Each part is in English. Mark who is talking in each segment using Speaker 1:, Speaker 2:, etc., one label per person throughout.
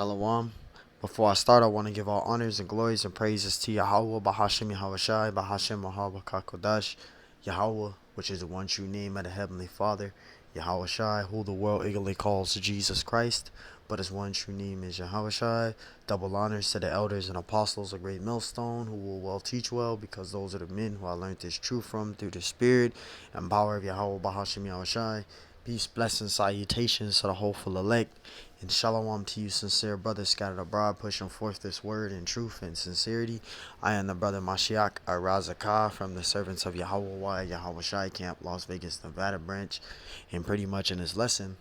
Speaker 1: Shalom. Before I start, I want to give all honors and glories and praises to Yahweh, Bahashem Yahawashi, Bahashem Mahabakakodash, Yahweh, which is the one true name of the Heavenly Father, Yahawashi, who the world eagerly calls Jesus Christ, but his one true name is Yahawashi. Double honors to the elders and apostles of Great Millstone, who will well teach well, because those are the men who I learned this truth from through the Spirit and power of Yahweh, Bahashem Yahawashi. Peace, blessings, salutations to the hopeful elect. And shalom to you, sincere brothers scattered abroad, pushing forth this word in truth and sincerity. I am the brother Mashiach Arazakah from the Servants of Yahweh Yahweh Shai Camp, Las Vegas, Nevada branch. And pretty much in this lesson,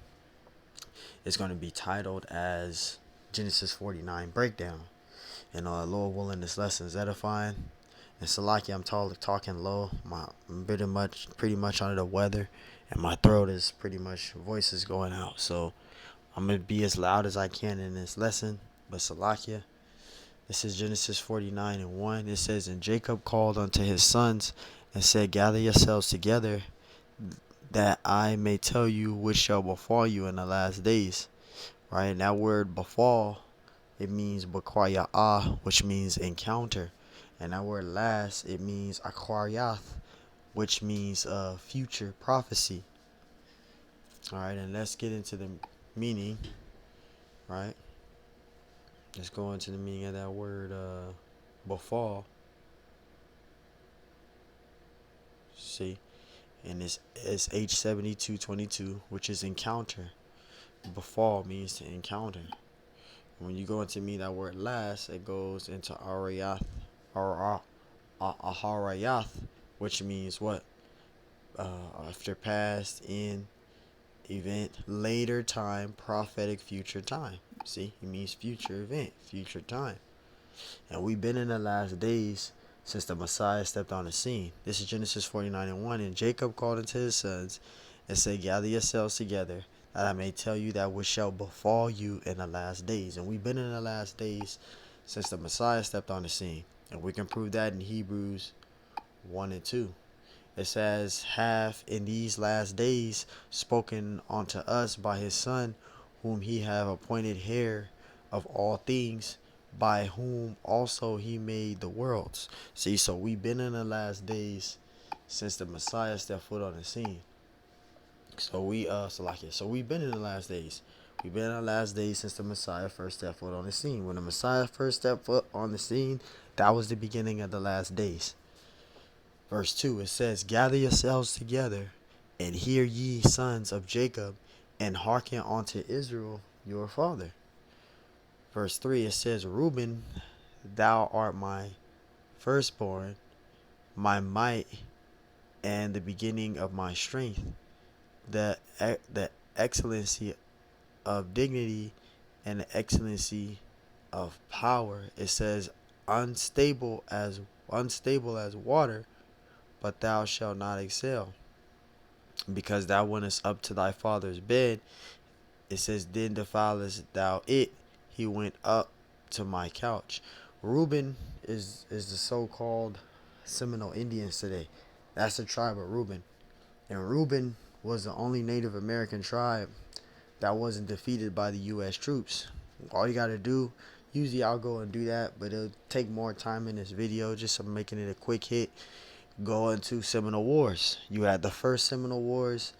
Speaker 1: it's going to be titled as Genesis 49 Breakdown. And Lord willing, this lesson is edifying. And Salaki, I'm talking low. I'm pretty much under the weather, and my throat is pretty much voice is going out. So I'm going to be as loud as I can in this lesson. But Salakia, this is Genesis 49 and 1. It says, And Jacob called unto his sons and said, Gather yourselves together, that I may tell you which shall befall you in the last days. Right? And that word befall, it means bakwaya'ah, which means encounter. And that word last, it means akwaryath, which means future prophecy. Alright, and let's get into the meaning. Right? Let's go into the meaning of that word befall. See? And it's H7222, which is encounter. Befall means to encounter. When you go into mean that word last, it goes into arayath, aharayath, which means what? After past, in, event, later time, prophetic, future time. See, it means future event, future time. And we've been in the last days since the Messiah stepped on the scene. This is Genesis 49 and 1. And Jacob called unto his sons and said, Gather yourselves together, that I may tell you that which shall befall you in the last days. And we've been in the last days since the Messiah stepped on the scene. And we can prove that in Hebrews 1 and 2. It says, Hath in these last days spoken unto us by his Son, whom he have appointed heir of all things, by whom also he made the worlds. See, so we've been in the last days since the Messiah stepped foot on the scene. So we've been in the last days. We've been in the last days since the Messiah first stepped foot on the scene. When the Messiah first stepped foot on the scene, that was the beginning of the last days. Verse 2, it says, Gather yourselves together, and hear ye, sons of Jacob, and hearken unto Israel your father. Verse 3, it says, Reuben, thou art my firstborn, my might, and the beginning of my strength, the excellency of dignity, and the excellency of power. It says, unstable as water, but thou shalt not excel, because thou wentest up to thy father's bed. It says, Then defilest thou it, he went up to my couch. Reuben is the so-called Seminole Indians today. That's the tribe of Reuben. And Reuben was the only Native American tribe that wasn't defeated by the U.S. troops. All you got to do, usually I'll go and do that, but it'll take more time in this video, just so I'm making it a quick hit. Go into Seminole Wars. You had the first Seminole Wars.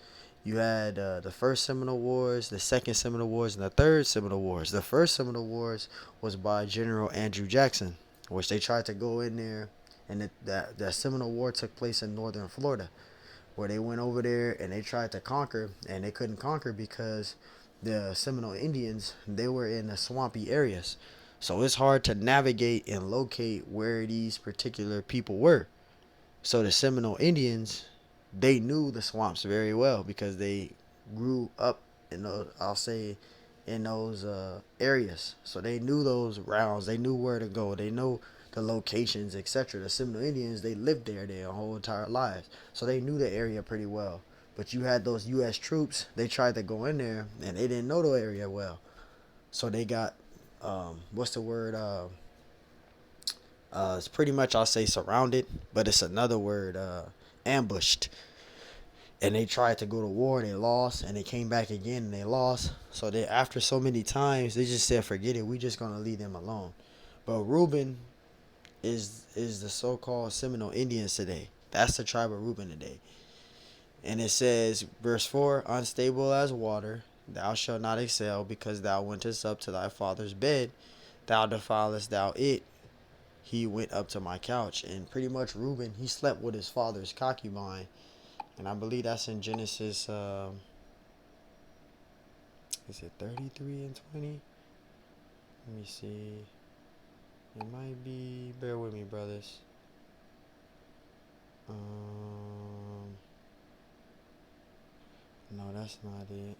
Speaker 1: You had the first Seminole Wars, the second Seminole Wars, and the third Seminole Wars. The first Seminole Wars was by General Andrew Jackson, which they tried to go in there, and the Seminole War took place in northern Florida, where they went over there and they tried to conquer, and they couldn't conquer because the Seminole Indians, they were in the swampy areas. So it's hard to navigate and locate where these particular people were. So the Seminole Indians, they knew the swamps very well because they grew up in those areas. So they knew those rounds. They knew where to go. They know the locations, etc. The Seminole Indians, they lived there their whole entire lives. So they knew the area pretty well. But you had those U.S. troops, they tried to go in there, and they didn't know the area well. So they got, what's the word? It's pretty much, I'll say, surrounded, but it's another word, ambushed. And they tried to go to war, they lost, and they came back again and they lost. So they, after so many times, they just said, "Forget it. We just gonna leave them alone." But Reuben is the so-called Seminole Indians today. That's the tribe of Reuben today. And it says, verse 4, "Unstable as water, thou shalt not excel, because thou wentest up to thy father's bed, thou defilest thou it. He went up to my couch." And pretty much Reuben, he slept with his father's concubine. And I believe that's in Genesis, is it 33 and 20? Let me see. It might be, bear with me, brothers. No, that's not it.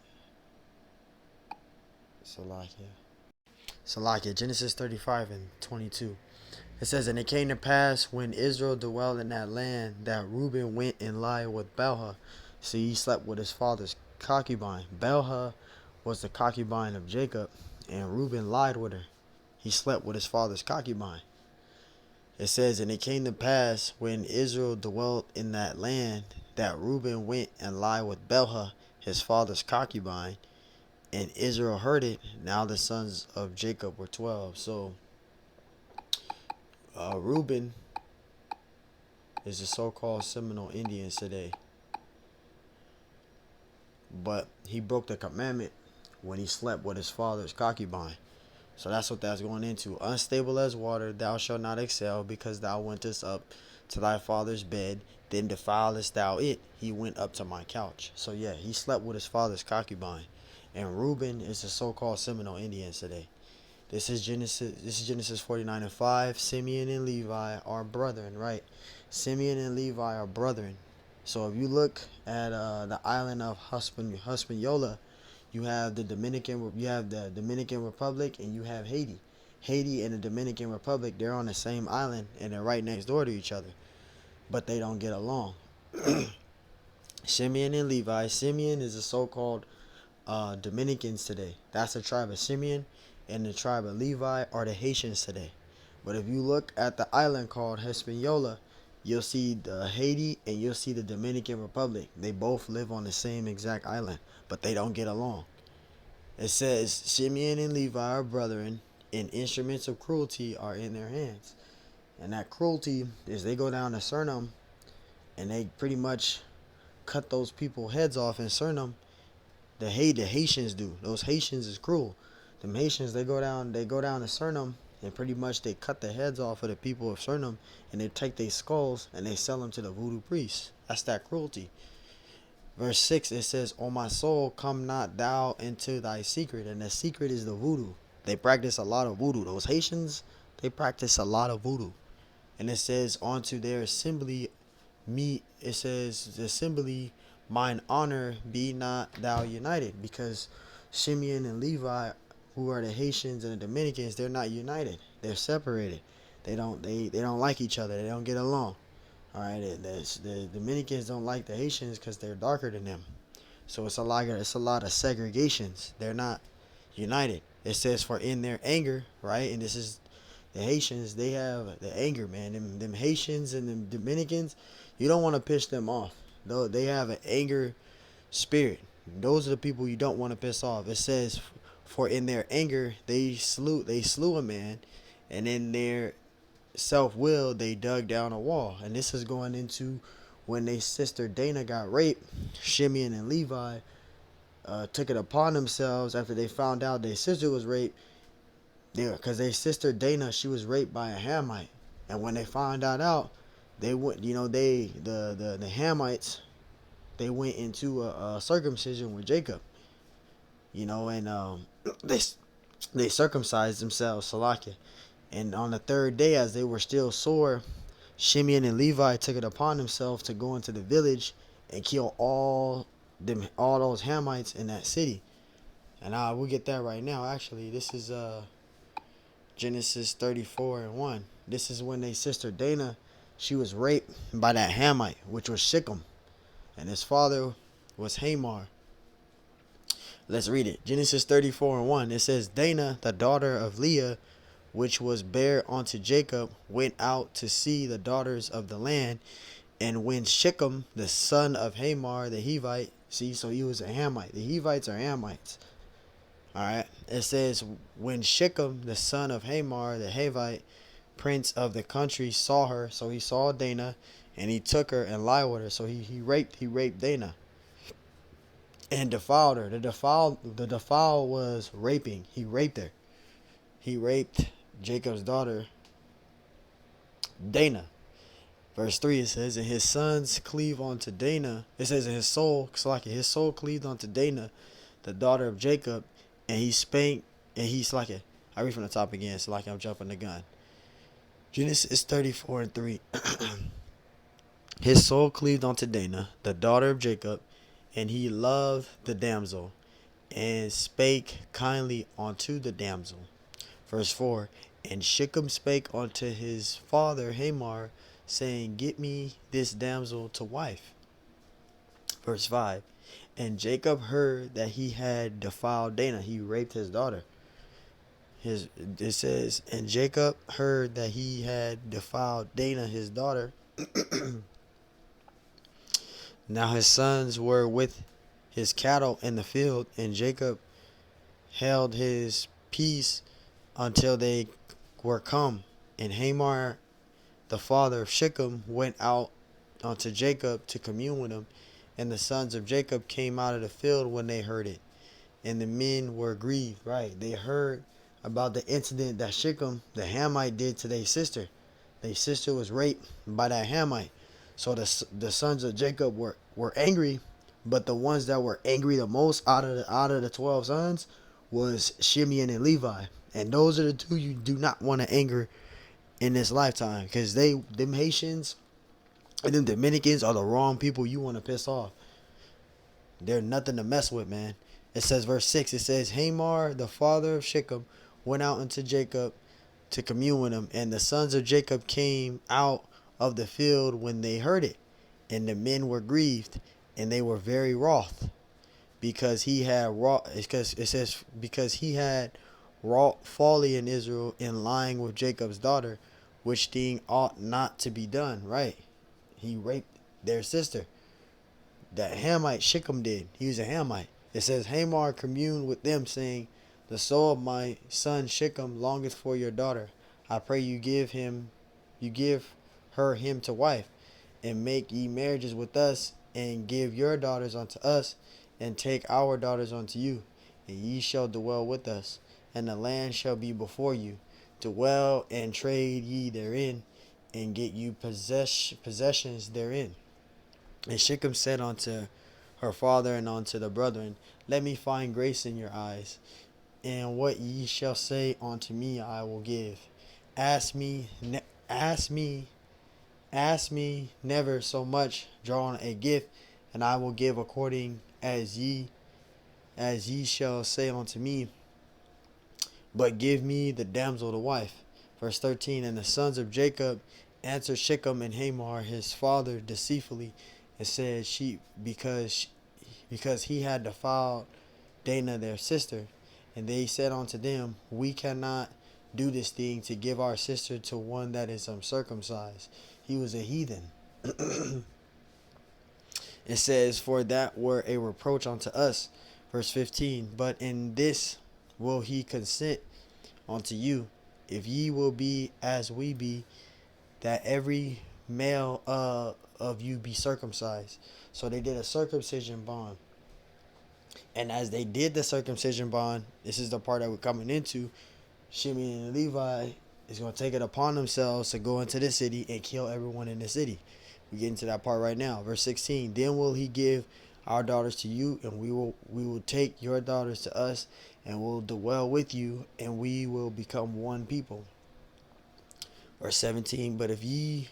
Speaker 1: Salakia, Genesis 35 and 22. It says, "And it came to pass, when Israel dwelled in that land, that Reuben went and lay with Bilhah." See, he slept with his father's concubine. Bilhah was the concubine of Jacob, and Reuben lied with her. He slept with his father's concubine. It says, "And it came to pass, when Israel dwelt in that land, that Reuben went and lay with Bilhah, his father's concubine, and Israel heard it. Now the sons of Jacob were 12." So Reuben is the so-called Seminole Indians today. But he broke the commandment when he slept with his father's concubine. So that's what that's going into. "Unstable as water, thou shalt not excel, because thou wentest up to thy father's bed, then defilest thou it. He went up to my couch." So yeah, he slept with his father's concubine. And Reuben is the so-called Seminole Indians today. This is Genesis 49 and 5. Simeon and Levi are brethren, right? Simeon and Levi are brethren. So if you look at the island of Hispaniola, you have the Dominican Republic, and you have Haiti. Haiti and the Dominican Republic, they're on the same island and they're right next door to each other, but they don't get along. Simeon and Levi. Simeon is the so-called Dominicans today. That's the tribe of Simeon, and the tribe of Levi are the Haitians today. But if you look at the island called Hispaniola, you'll see the Haiti and you'll see the Dominican Republic. They both live on the same exact island, but they don't get along. It says, "Simeon and Levi are brethren, and instruments of cruelty are in their hands." And that cruelty is they go down to Suriname and they pretty much cut those people's heads off in Suriname. The Haitians do. Those Haitians is cruel. Them Haitians, they go down to Suriname, and pretty much they cut the heads off of the people of Suriname, and they take their skulls and they sell them to the voodoo priests. That's that cruelty. Verse 6, it says, "O my soul, come not thou into thy secret." And the secret is the voodoo. They practice a lot of voodoo. Those Haitians, they practice a lot of voodoo. And it says, "Unto their assembly it says, the assembly, mine honor, be not thou united." Because Simeon and Levi, who are the Haitians and the Dominicans, they're not united. They're separated. They don't like each other. They don't get along. All right, the Dominicans don't like the Haitians because they're darker than them. So it's a lot of segregations. They're not united. It says, "For in their anger," right? And this is the Haitians. They have the anger, man. Them Haitians and them Dominicans, you don't want to piss them off. Though they have an anger spirit. Those are the people you don't want to piss off. It says, "For in their anger they slew a man, and in their self-will they dug down a wall." And this is going into when their sister Dana got raped. Simeon and Levi took it upon themselves after they found out their sister was raped. Because their sister Dana, she was raped by a Hamite, and when they found that out, they went. The Hamites, they went into a circumcision with Jacob. And they circumcised themselves, Salakia. And on the third day, as they were still sore, Shimeon and Levi took it upon themselves to go into the village and kill all those Hamites in that city. And we'll get that right now. Actually, this is Genesis 34 and 1. This is when their sister Dana, she was raped by that Hamite, which was Shechem, and his father was Hamor. Let's read it. Genesis 34 and 1. It says, "Dana, the daughter of Leah, which was bare unto Jacob, went out to see the daughters of the land, And when Shechem, the son of Hamor the Hivite, see, so he was a Hamite. The Hivites are Hamites. All right. It says, when Shechem, the son of Hamor the Hivite, prince of the country, saw her, so he saw Dinah, and he took her and lied with her. So he raped Dinah and defiled her. The defile was raping. He raped her. He raped Jacob's daughter, Dinah. Verse 3, it says, and his sons cleave unto Dinah. It says, in his soul cleaved unto Dinah, the daughter of Jacob, and he spanked, and he's like it. I read from the top again, so like I'm jumping the gun. Genesis 34 and 3. His soul cleaved unto Dinah, the daughter of Jacob, and he loved the damsel, and spake kindly unto the damsel. Verse 4, and Shechem spake unto his father Hamor, saying, get me this damsel to wife. Verse 5, and Jacob heard that he had defiled Dinah. He raped his daughter. It says, and Jacob heard that he had defiled Dinah, his daughter. Now his sons were with his cattle in the field, and Jacob held his peace until they were come. And Hamor, the father of Shechem, went out unto Jacob to commune with him. And the sons of Jacob came out of the field when they heard it. And the men were grieved. Right. They heard about the incident that Shechem, the Hamite, did to their sister. Their sister was raped by that Hamite. So the sons of Jacob were angry, but the ones that were angry the most out of the 12 sons was Shimeon and Levi. And those are the two you do not want to anger in this lifetime, because them Haitians and them Dominicans are the wrong people you want to piss off. They're nothing to mess with, man. It says, verse 6, it says, Hamor, the father of Shechem, went out unto Jacob to commune with him, and the sons of Jacob came out of the field when they heard it. And the men were grieved, and they were very wroth, because he had wrought, because he had wrought folly in Israel in lying with Jacob's daughter, which thing ought not to be done. Right. He raped their sister. That Hamite Shechem did. He was a Hamite. It says, Hamor communed with them, saying, the soul of my son Shechem longeth for your daughter. I pray you give her him to wife, and make ye marriages with us, and give your daughters unto us, and take our daughters unto you, and ye shall dwell with us, and the land shall be before you. Dwell and trade ye therein, and get you possessions therein. And Shechem said unto her father and unto the brethren, let me find grace in your eyes, and what ye shall say unto me I will give. Ask me never so much drawn a gift, and I will give according as ye shall say unto me. But give me the damsel to wife. Verse 13, and the sons of Jacob answered Shechem and Hamor his father deceitfully, and said, because he had defiled Dinah their sister. And they said unto them, we cannot do this thing to give our sister to one that is uncircumcised. He was a heathen. It says, for that were a reproach unto us. Verse 15, but in this will he consent unto you, if ye will be as we be, that every male of you be circumcised. So they did a circumcision bond. And as they did the circumcision bond, this is the part that we're coming into, Shimei and Levi is going to take it upon themselves to go into the city and kill everyone in the city. We get into that part right now. Verse 16, then will he give our daughters to you, and we will take your daughters to us, and will dwell with you, and we will become one people. Verse 17, but if ye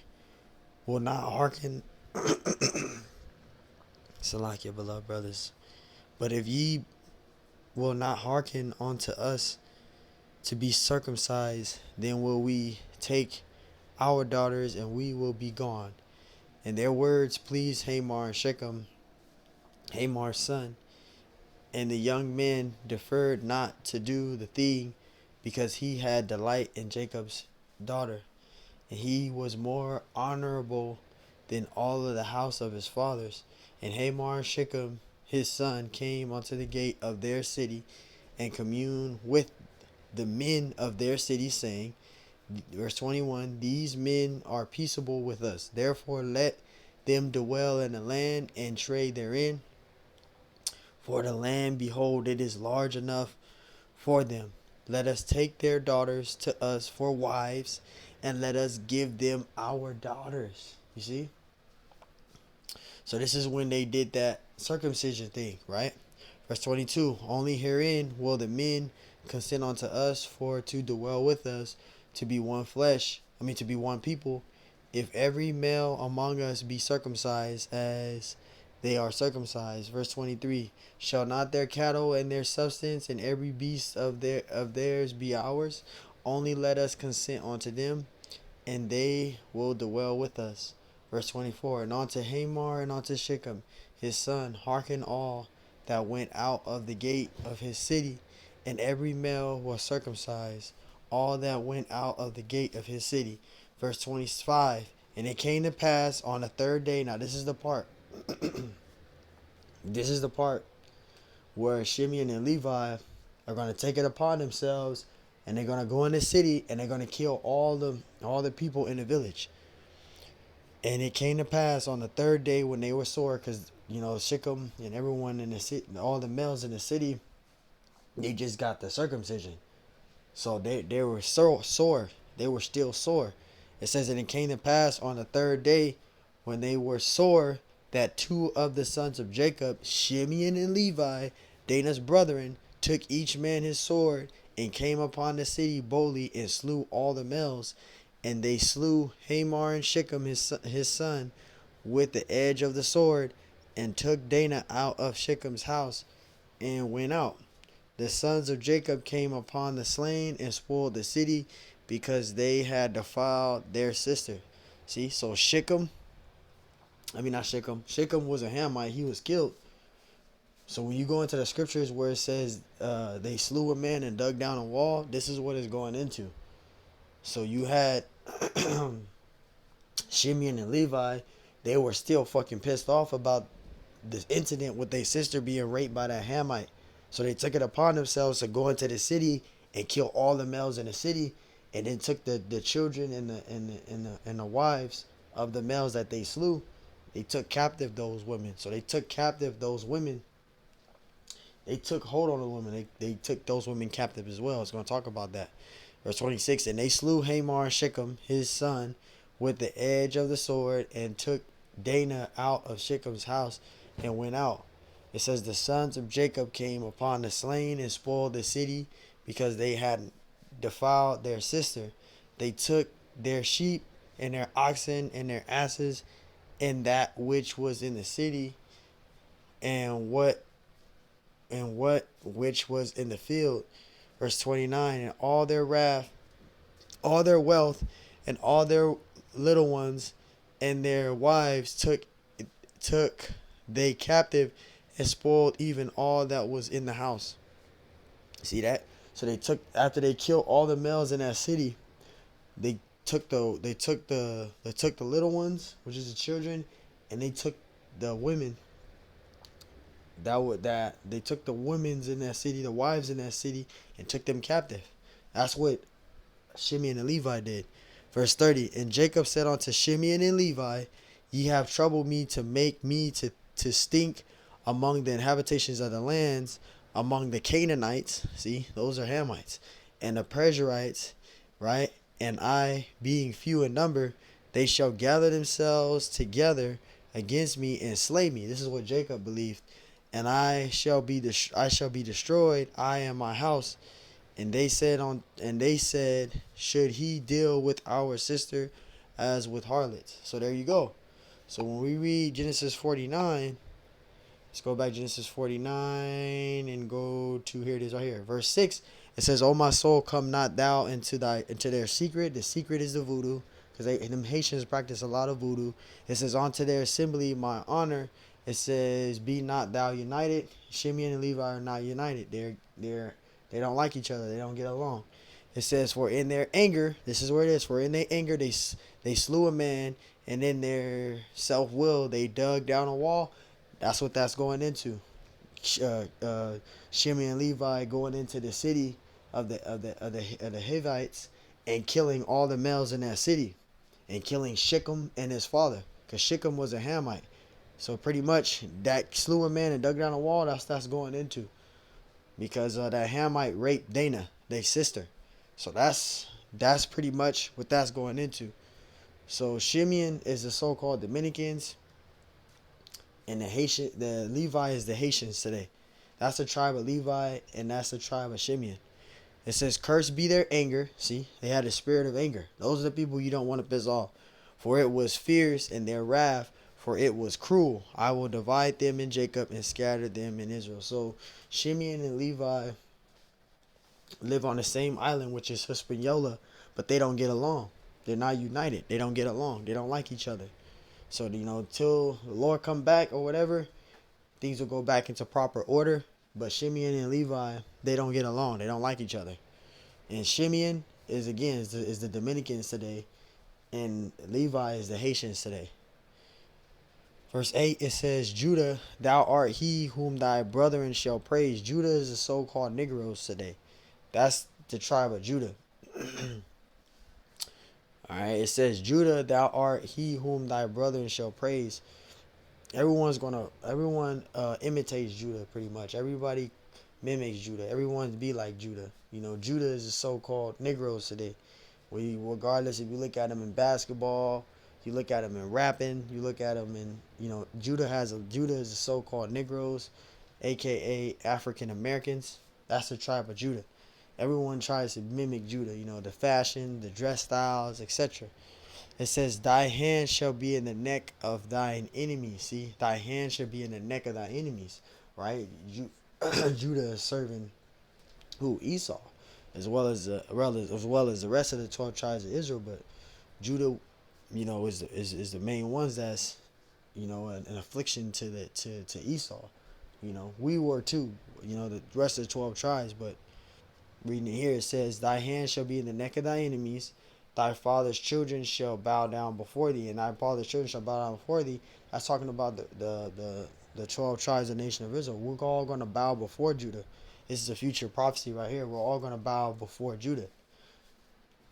Speaker 1: will not hearken, Salakia, beloved brothers, but if ye will not hearken unto us to be circumcised, then will we take our daughters, and we will be gone. And their words pleased Hamor and Shechem, Hamor's son. And the young men deferred not to do the thing, because he had delight in Jacob's daughter. And he was more honorable than all of the house of his fathers. And Hamor and Shechem his son came unto the gate of their city, and communed with the men of their city, saying, verse 21, these men are peaceable with us, therefore let them dwell in the land and trade therein. For the land, behold, it is large enough for them. Let us take their daughters to us for wives, and let us give them our daughters. You see? So this is when they did that circumcision thing, right? Verse 22, only herein will the men consent unto us for to dwell with us, to be one flesh, to be one people, if every male among us be circumcised as they are circumcised. Verse 23, shall not their cattle and their substance and every beast of theirs be ours? Only let us consent unto them, and they will dwell with us. Verse 24, and unto Hamor and unto Shechem his son hearken all that went out of the gate of his city, and every male was circumcised, all that went out of the gate of his city. Verse 25, and it came to pass on the third day. Now this is the part. This is the part where Shimeon and Levi are going to take it upon themselves, and they're going to go in the city, and they're going to kill all the people in the village. And it came to pass on the third day when they were sore, because Shechem and everyone in the city, all the males in the city, they just got the circumcision, so they were so sore. They were still sore. It says, and it came to pass on the third day when they were sore, that two of the sons of Jacob, Shimeon and Levi, Dana's brethren, took each man his sword, and came upon the city boldly, and slew all the males. And they slew Hamor and Shechem his son with the edge of the sword, and took Dana out of Shechem's house, and went out. The sons of Jacob came upon the slain, and spoiled the city, because they had defiled their sister. See, so Shechem was a Hamite. He was killed. So when you go into the scriptures where it says they slew a man and dug down a wall, this is what it's going into. So you had Shimeon and Levi. They were still fucking pissed off about this incident with their sister being raped by that Hamite. So they took it upon themselves to go into the city and kill all the males in the city, and then took the children and the wives of the males that they slew. They took captive those women. So they took captive those women. They took hold on the women. They took those women captive as well. It's going to talk about that. Verse 26, and they slew Hamor and Shechem his son with the edge of the sword, and took Dana out of Shechem's house, and went out. It says the sons of Jacob came upon the slain, and spoiled the city, because they had defiled their sister. They took their sheep and their oxen and their asses, and that which was in the city, and what which was in the field. Verse 29, and all their wrath, all their wealth, and all their little ones, and their wives took they captive, and spoiled even all that was in the house. See that? So they took, after they killed all the males in that city, they took the little ones, which is the children, and they took the women. They took the women's in that city, the wives in that city, and took them captive. That's what Shimeon and Levi did. Verse 30, and Jacob said unto Shimeon and Levi, ye have troubled me to make me to stink among the inhabitations of the lands, among the Canaanites. See, those are Hamites, and the Perizzites, right? And I, being few in number, they shall gather themselves together against me and slay me. This is what Jacob believed. And I shall be destroyed, I and my house. And they said, should he deal with our sister as with harlots? So there you go. So when we read Genesis 49, let's go back to Genesis 49 and go to, here it is right here, verse 6. It says, O my soul, come not thou into their secret. The secret is the voodoo, because them Haitians practice a lot of voodoo. It says, unto their assembly my honor. It says, be not thou united. Shimeon and Levi are not united. They don't like each other. They don't get along. It says, for in their anger, this is where it is, for in their anger they slew a man, and in their self-will they dug down a wall. That's what that's going into. Shimei and Levi going into the city of the Hivites and killing all the males in that city, and killing Shechem and his father, because Shechem was a Hamite. So pretty much that slew a man and dug down a wall. That's going into, because that Hamite raped Dana, their sister. So that's pretty much what that's going into. So Shimeon is the so-called Dominicans, and the Levi is the Haitians today. That's the tribe of Levi, and that's the tribe of Shimeon. It says, cursed be their anger. See, they had a spirit of anger. Those are the people you don't want to piss off. For it was fierce in their wrath, for it was cruel. I will divide them in Jacob and scatter them in Israel. So Shimeon and Levi live on the same island, which is Hispaniola, but they don't get along. They're not united. They don't get along. They don't like each other. So, till the Lord come back or whatever, things will go back into proper order. But Shimeon and Levi, they don't get along. They don't like each other. And Shimeon is the Dominicans today, and Levi is the Haitians today. Verse 8, it says, Judah, thou art he whom thy brethren shall praise. Judah is the so-called Negroes today. That's the tribe of Judah. Alright, it says, Judah, thou art he whom thy brethren shall praise. Everyone imitates Judah pretty much. Everybody mimics Judah. Everyone be like Judah. Judah is the so-called Negroes today. Regardless if you look at them in basketball, you look at them in rapping, you look at them in, Judah is the so-called Negroes, aka African Americans. That's the tribe of Judah. Everyone tries to mimic Judah, the fashion, the dress styles, etc. It says, thy hand shall be in the neck of thine enemies. See, thy hand shall be in the neck of thy enemies, right? Judah is serving who? Esau, as well as the rest of the 12 tribes of Israel. But Judah, is the main ones that's, an affliction to Esau. We were too, the rest of the 12 tribes. But reading it here, it says, thy hand shall be in the neck of thy enemies. Thy father's children shall bow down before thee, and thy father's children shall bow down before thee. That's talking about the 12 tribes of the nation of Israel. We're all going to bow before Judah. This is a future prophecy right here. We're all going to bow before Judah.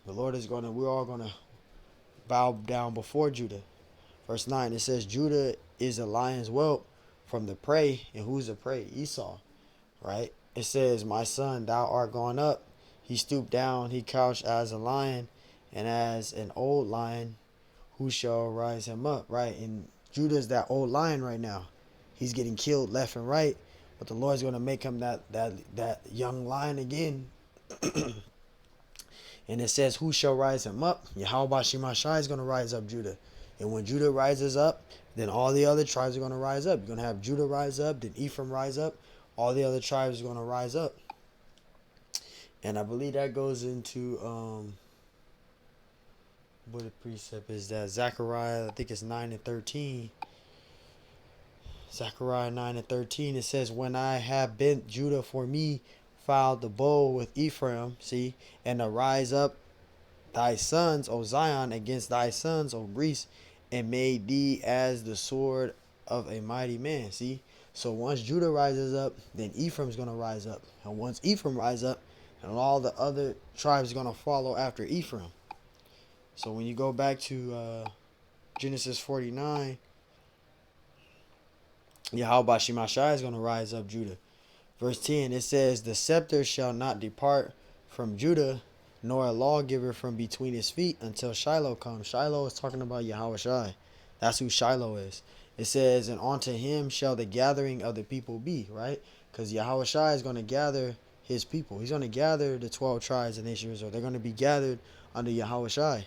Speaker 1: We're all going to bow down before Judah. Verse 9, it says, Judah is a lion's whelp from the prey. And who's the prey? Esau, right? It says, my son, thou art gone up. He stooped down, he couched as a lion, and as an old lion, who shall rise him up, right? And Judah's that old lion right now. He's getting killed left and right, but the Lord's going to make him that young lion again. And it says, who shall rise him up? Yahweh Shemashai is going to rise up Judah. And when Judah rises up, then all the other tribes are going to rise up. You're going to have Judah rise up, then Ephraim rise up. All the other tribes are going to rise up. And I believe that goes into, what the precept is that? Zechariah, I think it's 9 and 13. Zechariah 9 and 13, it says, when I have bent Judah for me, filed the bow with Ephraim, see, and arise up thy sons, O Zion, against thy sons, O Greece, and made thee as the sword of a mighty man. See, so once Judah rises up, then Ephraim's going to rise up. And once Ephraim rises up, and all the other tribes are going to follow after Ephraim. So when you go back to Genesis 49, Yahweh Shemashai is going to rise up Judah. Verse 10, it says, the scepter shall not depart from Judah, nor a lawgiver from between his feet until Shiloh comes. Shiloh is talking about Yahweh Shai. That's who Shiloh is. It says, and unto him shall the gathering of the people be, right? Because Yahweh Shai is going to gather his people. He's going to gather the 12 tribes of the nation of Israel. They're going to be gathered under Yahweh Shai.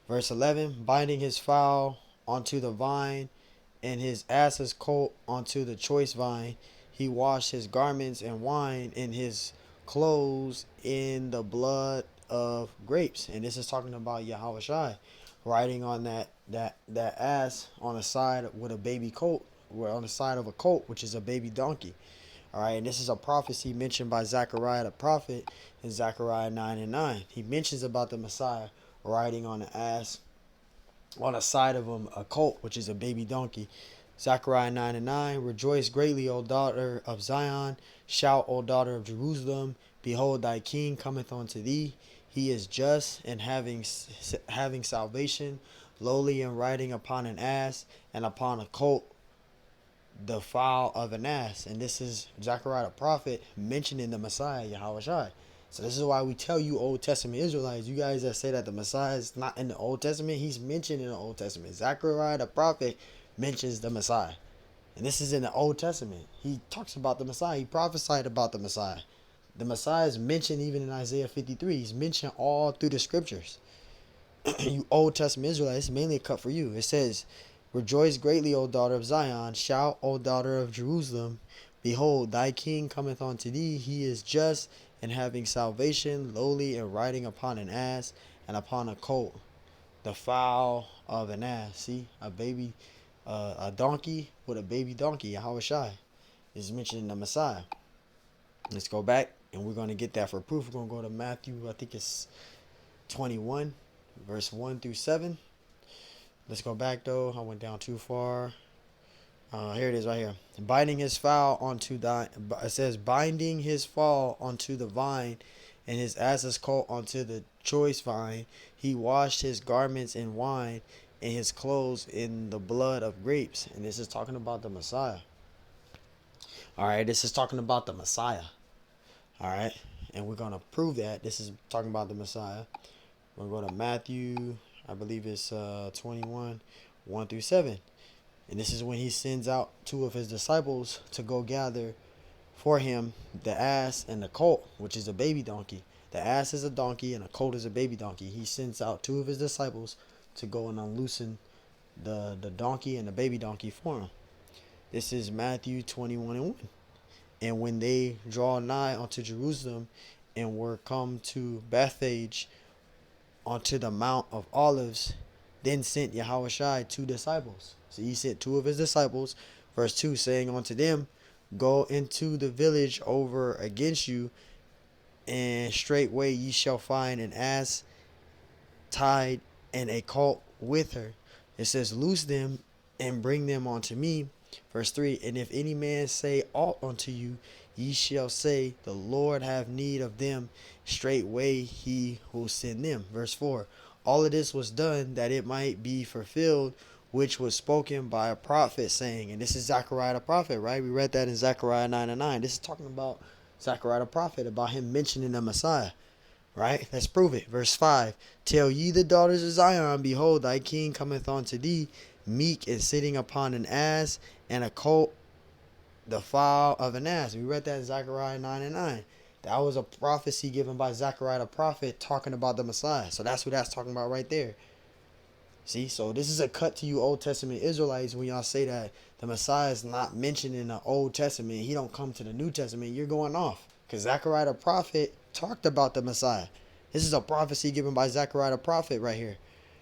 Speaker 1: Verse 11, binding his fowl onto the vine, and his ass's colt onto the choice vine. He washed his garments in wine, and his clothes in the blood of grapes. And this is talking about Yahweh Shai riding on that ass on the side with a baby colt, or on the side of a colt, which is a baby donkey. All right, and this is a prophecy mentioned by Zechariah the prophet in Zechariah 9:9. He mentions about the Messiah riding on an ass, on the side of him a colt, which is a baby donkey. Zechariah 9:9. Rejoice greatly, O daughter of Zion. Shout, O daughter of Jerusalem. Behold, thy king cometh unto thee. He is just and having salvation, lowly and riding upon an ass, and upon a colt, the foal of an ass. And this is Zechariah the prophet mentioning the Messiah, Yahweh Shai. So this is why we tell you Old Testament Israelites, you guys that say that the Messiah is not in the Old Testament, he's mentioned in the Old Testament. Zechariah the prophet mentions the Messiah. And this is in the Old Testament. He talks about the Messiah. He prophesied about the Messiah. The Messiah is mentioned even in Isaiah 53. He's mentioned all through the scriptures. You Old Testament Israelites, it's mainly a cut for you. It says, rejoice greatly, O daughter of Zion. Shout, O daughter of Jerusalem. Behold, thy king cometh unto thee. He is just and having salvation, lowly and riding upon an ass and upon a colt, the foal of an ass. See, a donkey with a baby donkey, Yahweh Shai, is mentioned in the Messiah. Let's go back, and we're going to get that for proof. We're going to go to Matthew, I think it's 21, verse 1 through 7. Let's go back, though. I went down too far. Here it is right here. Binding his foal onto it says, binding his foal onto the vine, and his ass's colt onto the choice vine. He washed his garments in wine, and his clothes in the blood of grapes. And this is talking about the Messiah. All right, this is talking about the Messiah. All right, and we're going to prove that. This is talking about the Messiah. We're going to go to Matthew, I believe it's 21, 1 through 7. And this is when he sends out two of his disciples to go gather for him the ass and the colt, which is a baby donkey. The ass is a donkey and a colt is a baby donkey. He sends out two of his disciples to go and unloosen the donkey and the baby donkey for him. This is Matthew 21 and 1. And when they draw nigh unto Jerusalem and were come to Bethphage onto the Mount of Olives, then sent Yahushua two disciples. So he sent two of his disciples, verse 2, saying unto them, go into the village over against you, and straightway ye shall find an ass tied and a colt with her. It says, loose them and bring them unto me. Verse 3, and if any man say aught unto you, ye shall say, the Lord have need of them. Straightway he will send them. Verse 4, all of this was done that it might be fulfilled, which was spoken by a prophet, saying, and this is Zechariah the prophet, right? We read that in Zechariah 9:9. This is talking about Zechariah the prophet, about him mentioning the Messiah, right? Let's prove it. Verse 5, tell ye the daughters of Zion, behold, thy king cometh unto thee, meek and sitting upon an ass, and a colt, the foal of an ass. We read that in Zechariah 9:9. That was a prophecy given by Zechariah the prophet talking about the Messiah. So that's what that's talking about right there. See, so this is a cut to you Old Testament Israelites when y'all say that the Messiah is not mentioned in the Old Testament. He don't come to the New Testament. You're going off. Because Zechariah the prophet talked about the Messiah. This is a prophecy given by Zechariah the prophet right here.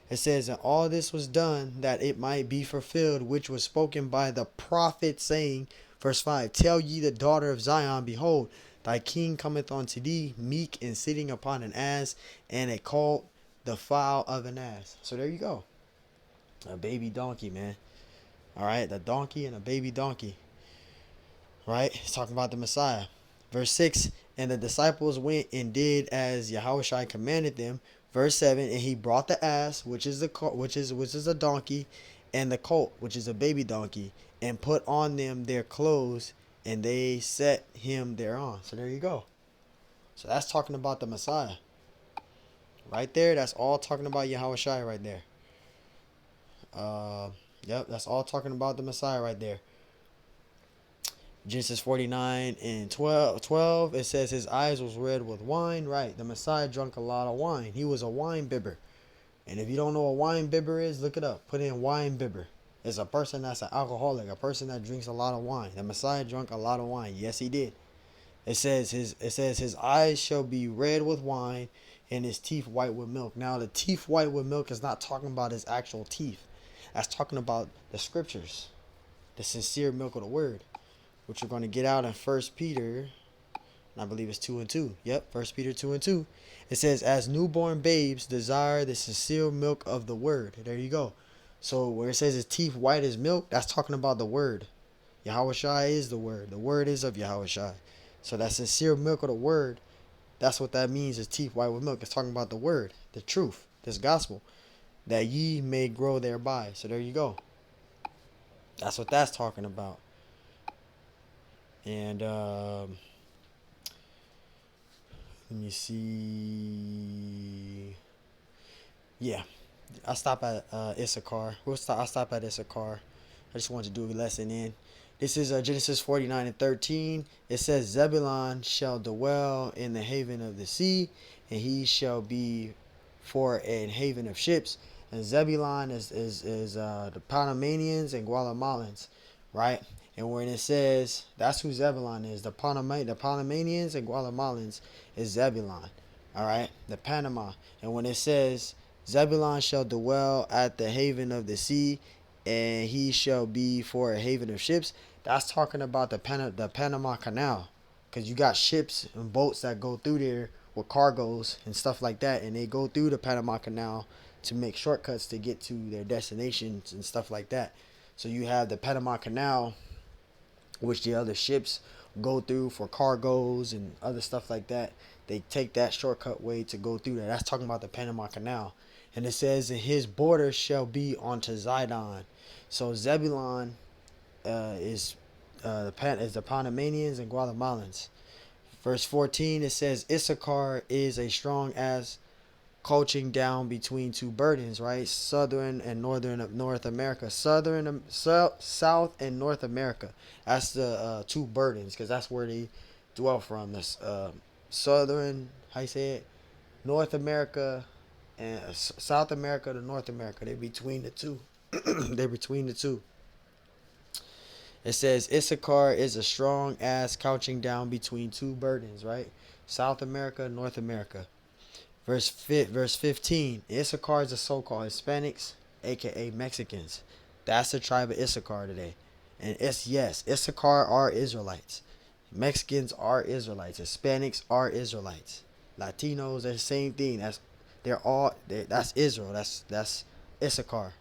Speaker 1: It says, and all this was done that it might be fulfilled, which was spoken by the prophet, saying, verse 5, tell ye the daughter of Zion, behold, thy king cometh unto thee, meek and sitting upon an ass, and a colt, the foal of an ass. So there you go. A baby donkey, man. All right, the donkey and a baby donkey. Right? It's talking about the Messiah. Verse 6, and the disciples went and did as Yahushua commanded them. Verse 7, and he brought the ass, which is a donkey, and the colt, which is a baby donkey, and put on them their clothes, and they set him thereon. So there you go. So that's talking about the Messiah. Right there, that's all talking about Yahushua right there. Yep, that's all talking about the Messiah right there. Genesis 49 and 12, it says his eyes was red with wine. Right, the Messiah drank a lot of wine. He was a wine bibber. And if you don't know what wine bibber is, look it up. Put in wine bibber. It's a person that's an alcoholic, a person that drinks a lot of wine. The Messiah drank a lot of wine. Yes, he did. It says his eyes shall be red with wine, and his teeth white with milk. Now the teeth white with milk is not talking about his actual teeth. That's talking about the scriptures, the sincere milk of the word. which we're going to get out in First Peter. I believe it's 2:2. Yep, First Peter 2:2. It says, "As newborn babes desire the sincere milk of the word." There you go. So where it says his teeth white as milk, that's talking about the word. Yahweh Shai is the word. The word is of Yahweh Shai. So that sincere milk of the word, that's what that means. Is teeth white with milk. It's talking about the word, the truth, this gospel, that ye may grow thereby. So there you go. That's what that's talking about. And let me see. Yeah, I stop at Issachar. I stop at Issachar. I just wanted to do a lesson in. This is Genesis 49:13. It says, "Zebulun shall dwell in the haven of the sea, and he shall be for an haven of ships." And Zebulun is the Panamanians and Guatemalans, right? And when it says, that's who Zebulun is, the Panamanians and Guatemalans is Zebulun, all right? The Panama. And when it says, "Zebulun shall dwell at the haven of the sea, and he shall be for a haven of ships," that's talking about the Panama Canal, because you got ships and boats that go through there with cargoes and stuff like that, and they go through the Panama Canal to make shortcuts to get to their destinations and stuff like that. So you have the Panama Canal, which the other ships go through for cargoes and other stuff like that. They take that shortcut way to go through that. That's talking about the Panama Canal. And it says, "And his border shall be unto Zidon." So Zebulun is the Panamanians and Guatemalans. Verse 14, it says, "Issachar is a strong as coaching down between two burdens," right? Southern and northern of North America. South and North America. That's the two burdens, because that's where they dwell from. This southern, how you say it? North America and South America to North America. They're between the two. They're between the two. It says Issachar is a strong ass couching down between two burdens, right? South America, North America. Verse 15. Issachar is the so-called Hispanics, aka Mexicans. That's the tribe of Issachar today. And Issachar are Israelites. Mexicans are Israelites. Hispanics are Israelites. Latinos are the same thing. That's Israel. That's Issachar.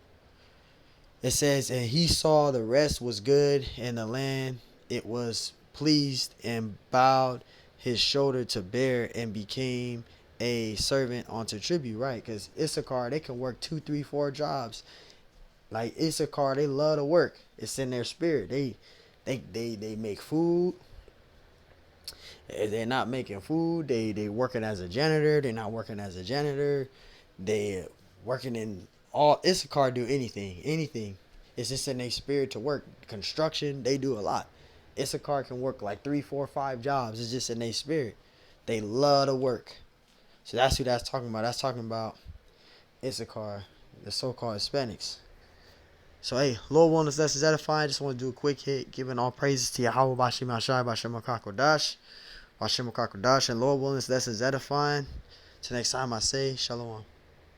Speaker 1: It says, "And he saw the rest was good, and the land it was pleased, and bowed his shoulder to bear, and became a servant unto tribute," right? Because Issachar, they can work 2, 3, 4 jobs. Like Issachar, they love to work. It's in their spirit. They make food. If they're not making food, they working as a janitor. They're not working as a janitor. They working in all. Issachar do anything. It's just in their spirit to work. Construction, they do a lot. Issachar can work like 3, 4, 5 jobs. It's just in their spirit. They love to work. So that's who that's talking about. That's talking about Issachar, the so-called Hispanics. So hey, Lord willing, this is edifying. I just want to do a quick hit, giving all praises to Yahweh Bashim Hashai Bashem HaKakodash. Bashem HaKakodash. And Lord willing, this is edifying. Till next time I say, Shalom.